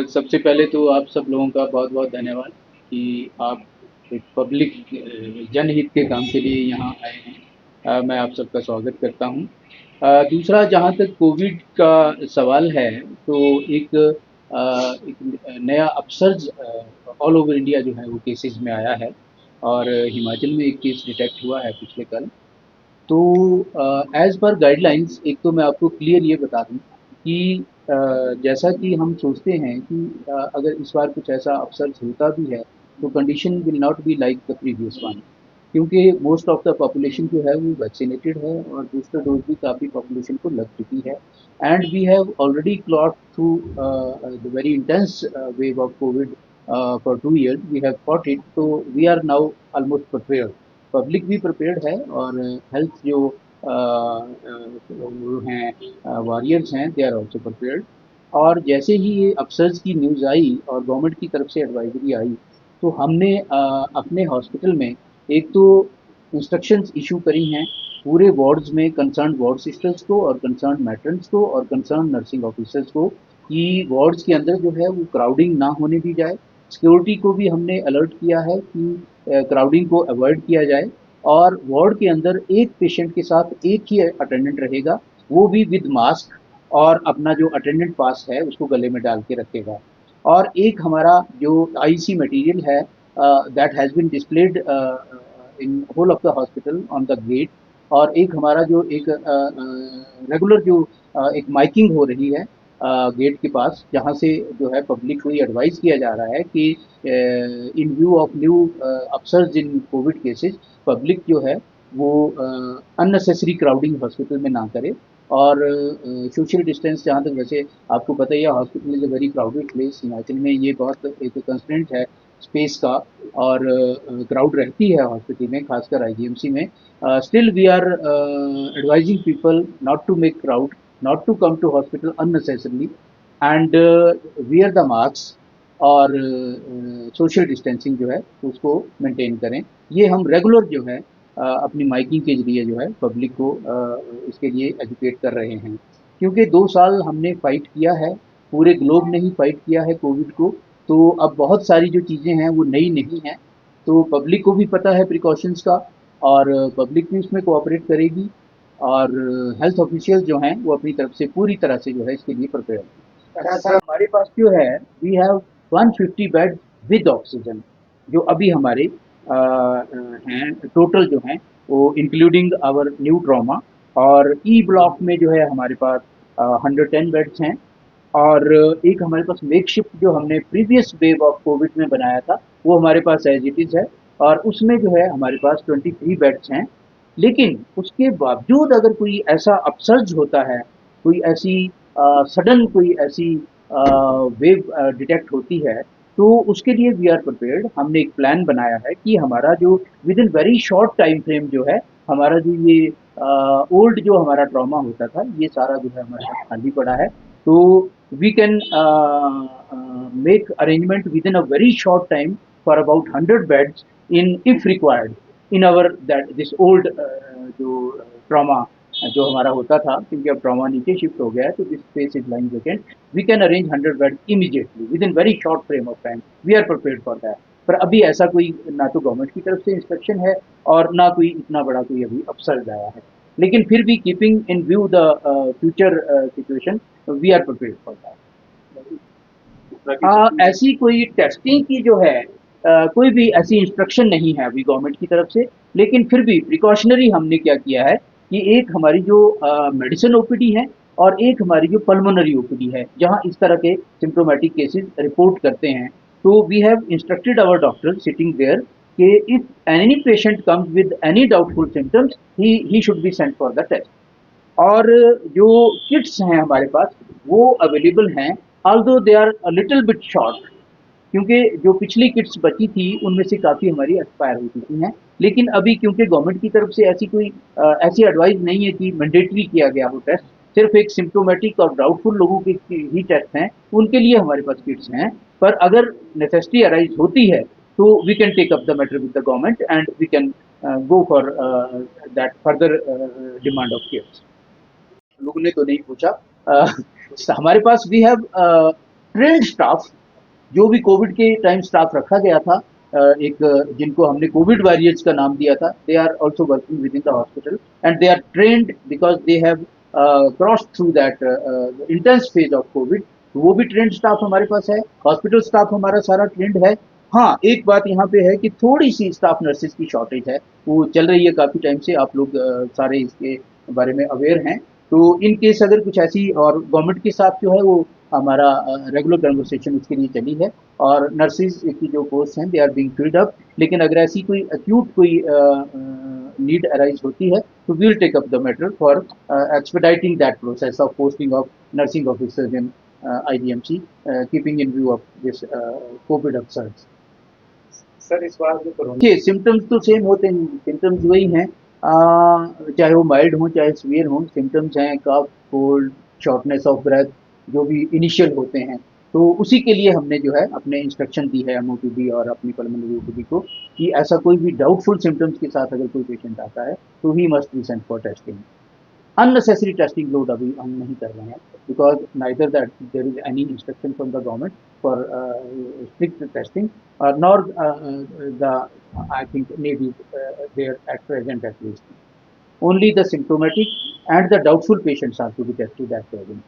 सबसे पहले तो आप सब लोगों का बहुत बहुत धन्यवाद कि आप एक पब्लिक जनहित के काम के लिए यहाँ आए हैं। मैं आप सबका स्वागत करता हूँ। दूसरा, जहाँ तक कोविड का सवाल है, तो एक नया अपसर्ज ऑल ओवर इंडिया जो है वो केसेस में आया है, और हिमाचल में एक केस डिटेक्ट हुआ है पिछले कल। तो एज़ पर गाइडलाइंस, एक तो मैं आपको क्लियर ये बता दूँ कि जैसा कि हम सोचते हैं कि अगर इस बार कुछ ऐसा अपसर्ज होता भी है, तो condition will not be like the previous one, क्योंकि मोस्ट ऑफ द पॉपुलेशन जो है वो वैक्सीनेटेड है और बूस्टर डोज भी काफ़ी पॉपुलेशन को लग चुकी है। And we have already got through the very intense wave of covid for 2 years we have fought it, तो we are now almost prepared. Public भी प्रिपेयर्ड है, और हेल्थ जो वो हैं वॉरियर्स हैं, दे आर ऑल्सो प्रिपेयर्ड। और जैसे ही ये अपसर्ज की न्यूज़ आई और गवर्नमेंट की तरफ से एडवाइजरी आई, तो हमने अपने हॉस्पिटल में एक तो इंस्ट्रक्शंस इशू करी हैं पूरे वार्ड्स में, कंसर्न वार्ड सिस्टर्स को और कंसर्न मैट्रन्स को और कंसर्न नर्सिंग ऑफिसर्स को, कि वार्ड्स के अंदर जो है वो क्राउडिंग ना होने दी जाए। सिक्योरिटी को भी हमने अलर्ट किया है कि क्राउडिंग को अवॉइड किया जाए, और वार्ड के अंदर एक पेशेंट के साथ एक ही अटेंडेंट रहेगा, वो भी विद मास्क, और अपना जो अटेंडेंट पास है उसको गले में डाल के रखेगा। और एक हमारा जो आईसी मटेरियल है, that has been displayed in whole of the hospital on the gate. और एक हमारा जो एक रेगुलर जो एक माइकिंग हो रही है गेट के पास, जहाँ से जो है पब्लिक को ये एडवाइस किया जा रहा है कि इन view of new upsurge in Covid cases, public जो है वो अननेसेसरी क्राउडिंग हॉस्पिटल में ना करे। और सोशल डिस्टेंस, जहाँ तक वैसे आपको पता ही है, hospital is a very crowded place. Himachal में ये बहुत एक कंस्ट्रेंट है स्पेस का, और क्राउड रहती है हॉस्पिटल में, खासकर आईजीएमसी में। Still we are advising people not to make crowd, not to come to hospital unnecessarily, and wear the mask, और सोशल डिस्टेंसिंग जो है उसको मेंटेन करें। ये हम रेगुलर जो है अपनी माइकिंग के ज़रिए जो है पब्लिक को इसके लिए एजुकेट कर रहे हैं, क्योंकि 2 साल हमने फ़ाइट किया है, पूरे ग्लोब ने ही फ़ाइट किया है कोविड को। तो अब बहुत सारी जो चीज़ें हैं वो नई नहीं हैं, तो पब्लिक को भी पता है प्रिकॉशंस का, और पब्लिक भी उसमें कोऑपरेट करेगी, और हेल्थ ऑफिशियल जो हैं वो अपनी तरफ से पूरी तरह से जो है इसके लिए प्रिपेयर हैं। अच्छा सर, हमारे पास जो है we have 150 bed with oxygen, जो अभी हमारे हैं टोटल जो हैं, वो इंक्लूडिंग आवर न्यू ट्रॉमा। और ई ब्लॉक में जो है हमारे पास 110 बेड्स हैं, और एक हमारे पास मेकशिफ्ट जो हमने प्रीवियस वेव ऑफ कोविड में बनाया था, वो हमारे पास एज इट इज़ है, और उसमें जो है हमारे पास 23 बेड्स हैं। लेकिन उसके बावजूद अगर कोई ऐसा अपसर्ज होता है, कोई ऐसी सडन कोई ऐसी वेव डिटेक्ट होती है, तो उसके लिए वी आर प्रिपेयर्ड। हमने एक प्लान बनाया है कि हमारा जो with in very short time frame जो है, हमारा जो ये ओल्ड जो हमारा ट्रॉमा होता था, ये सारा जो है हमारे पास खाली पड़ा है। तो we can make arrangement within a very short time for about 100 beds in if required in our that this old जो trauma जो हमारा होता था, क्योंकि अब ट्रॉमा नीचे शिफ्ट हो गया है, तो this space is lying vacant, we can arrange 100 bed immediately within very short frame of time. We are prepared for that. पर अभी ऐसा कोई ना तो गवर्नमेंट की तरफ से इंस्ट्रक्शन है, और ना कोई इतना बड़ा कोई अभी अपसर्ज आया है। लेकिन फिर भी keeping in view the future situation, we are prepared for that. ऐसी कोई टेस्टिंग की जो है कोई भी ऐसी इंस्ट्रक्शन नहीं है अभी गवर्नमेंट की तरफ से, लेकिन फिर भी प्रिकॉशनरी हमने क्या किया है कि एक हमारी जो मेडिसिन ओपीडी है, और एक हमारी जो पल्मोनरी ओपीडी है, जहां इस तरह के सिम्प्टोमेटिक केसेस रिपोर्ट करते हैं, तो we have instructed our doctor sitting there कि if any patient comes with any doubtful symptoms, he should be sent for the test. और जो किट्स हैं हमारे पास वो अवेलेबल हैं, although they are a little bit short, क्योंकि जो पिछली किट्स बची थी उनमें से काफ़ी हमारी एक्सपायर हो चुकी हैं। लेकिन अभी क्योंकि गवर्नमेंट की तरफ से ऐसी कोई ऐसी एडवाइस नहीं है कि मैंडेटरी किया गया हो टेस्ट, सिर्फ एक सिम्प्टोमेटिक और डाउटफुल लोगों के ही टेस्ट हैं, उनके लिए हमारे पास किट्स हैं। पर अगर नेसेसिटी अराइज होती है, तो we can take up the matter with the government, and we can go for that further demand of kits. लोगों ने तो नहीं पूछा। हमारे पास वी हैव ट्रेंड स्टाफ, जो भी कोविड के टाइम स्टाफ रखा गया था, एक जिनको हमने कोविड वॉरियर्स का नाम दिया था, they are also working within the hospital and they are trained because they have cross through that intense phase of COVID. तो वो भी ट्रेंड स्टाफ हमारे पास है, हॉस्पिटल स्टाफ हमारा सारा ट्रेंड है। हाँ, एक बात यहाँ पे है कि थोड़ी सी स्टाफ नर्सेज की शॉर्टेज है, वो चल रही है काफ़ी टाइम से, आप लोग सारे इसके बारे में अवेयर हैं। तो इन केस अगर कुछ ऐसी, और गवर्नमेंट के साथ जो है वो हमारा रेगुलर कन्वर्सेशन उसके लिए चली है, और नर्सिस की जो पोस्ट हैं they are being filled up. लेकिन अगर ऐसी कोई अक्यूट कोई नीड अराइज होती है तो we'll take up the matter for expediting that process of posting of nursing officers in IDMC, keeping in view of this covid upsurge. Sir इस बार जो कोरोना देखिए, सिम्टम्स तो सेम होते हैं, सिम्टम्स वही हैं, चाहे वो माइल्ड हों चाहे सीवियर हों, सिम्टम्स हैं कफ, कोल्ड, शॉर्टनेस ऑफ ब्रेथ, जो भी इनिशियल होते हैं। तो उसी के लिए हमने जो है अपने इंस्ट्रक्शन दी है MOPD और अपनी पल्मोनरी OPD को, कि ऐसा कोई भी डाउटफुल सिम्टम्स के साथ अगर कोई पेशेंट आता है तो he must be sent for testing. Unnecessary testing load अभी हम नहीं कर रहे हैं, because neither that there is any instruction from the government for strict testing, nor the I think need is there at present at least. Only the symptomatic and the doubtful patients are to be tested at present.